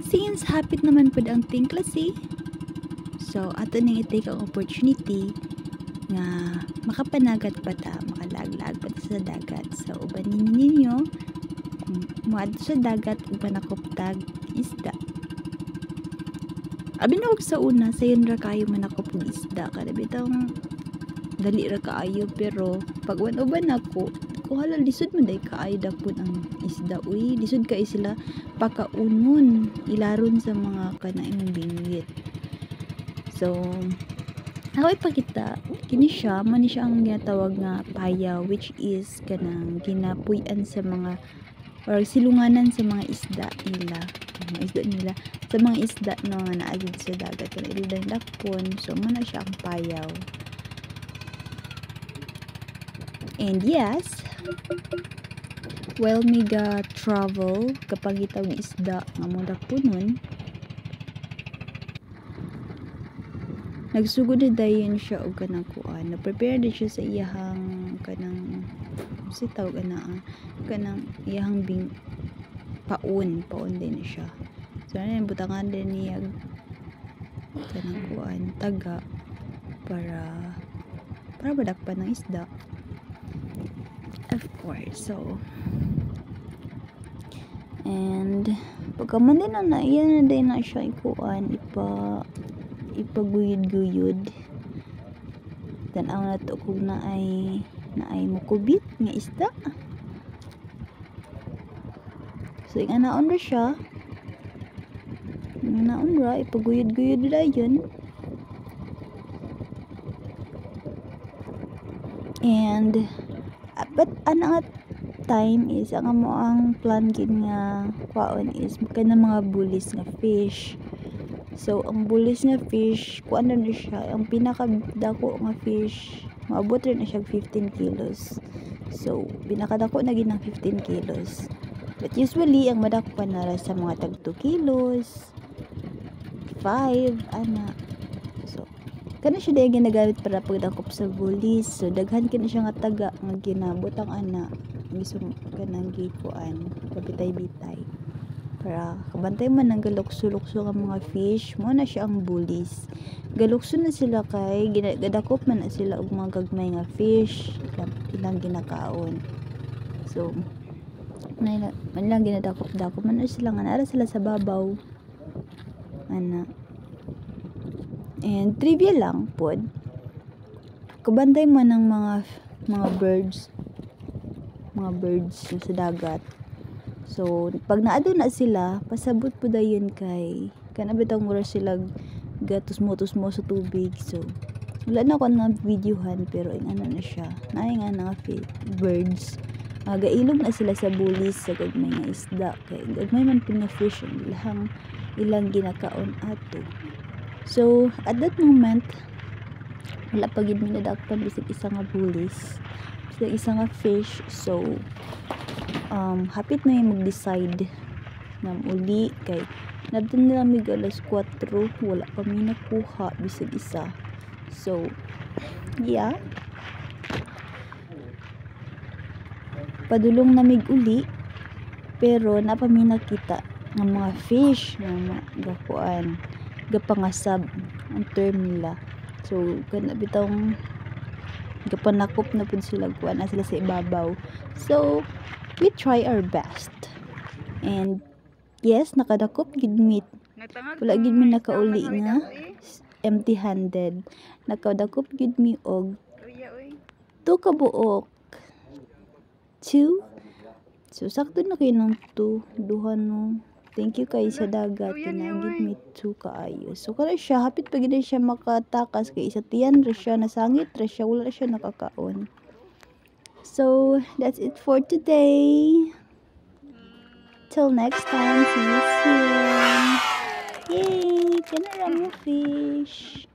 Since hapit naman po ang tingklase, so ato nang i-take ang opportunity nga makapanagat pa ta, makalaglag pa ta sa dagat. So uban ninyo muadto sa dagat ug manakuptag isda. Abi na og sa una sayon ra kayo manakop og isda kada bitang dali ra kaayo, pero pag uban ako ko halal lisod man day kaayo dapon ang isda. Uy, lisod kay sila pakaunon ilaron sa mga kanaimong bingwit. So ako ipakita kini siya man ni siya ang ginatawag nga payaw, which is kanang ginapuy-an sa mga or silunganan sa mga isda nila, sa mga isda no nga naa sa dagat kana ildan dakpon. So man na siya ang payaw. And yes, while mega travel kapag itawag isda nga mo dakponon, nagsugod na dayon siya og kanang kuan, na prepare din siya sa iyahang kanang si tawag kanang iyahang paon din siya. So ano butangan din niya kanang kuan taga para madakpan ng isda, of course. So and pagkaman din na iyan na din na siya ikuan ipaguyod-guyod. Tanaw na to kung naay mukubit nga isda. So yung anaon ra siya, ipaguyod-guyod dayon. And but ang time is ang amo ang plan gid nga kwaon is kana mga bulis nga fish. So ang bulis nga fish kuan na siya, ang pinakadako nga fish maabot rin na siya 15 kilos. So pinakadako na gid ng 15 kilos. But usually ang madakpan na sa mga tag 2 kilos 5 ana. So kana siya dahil ginagamit para pagdakop sa bulis. So daghan kini siya nga taga nga ginabutang ana gusto kanang gikuan kabitay-bitay para kabantay man ang galukso-lukso nga mga fish mo na siya ang bulis. Galukso na sila kay gadakop man na sila og mga gagmay nga fish ilang ginakaon. So man lang ginadakop-dakop man na sila nga nara sila sa babaw ana. And trivia lang pod, kabantay man ng mga birds sa dagat. So pag naadto na sila pasabot po dayon kay kana bitang mura sila gatus mo sa tubig. So wala na ko na videohan, pero ano na siya naay nga nga birds gailog na sila sa bulis sa gagmay nga isda kay gagmay man pud nga fish ilang ginakaon ato. So at that moment wala pa gid minadakpan bisag isa nga bulis, bisag isa nga fish. So hapit na yung mag-decide na uli kay nadun nila mig alas 4 wala pa may nakuha bisag isa. So yeah, padulong na mig uli pero napa may nakita nga mga fish nga gakuan gapangasab ang term nila. So kana bitong gapanakop na pud sila, kuan na sila sa ibabaw. So we try our best, and yes, nakadakop gid meat. Wala gid mi nakauli nga empty handed. Nakadakop gid mi og 2 ka buok 2. So sakto na kay nang 2 duha no. Thank you kay sa dagat tinagid mi 2 kaayo. So kana siya hapit pa gid siya makatakas kay isa tiyan ra siya, nasangit ra siya, wala siya nakakaon. So that's it for today. Till next time, see you soon. Yay! Can I run your fish?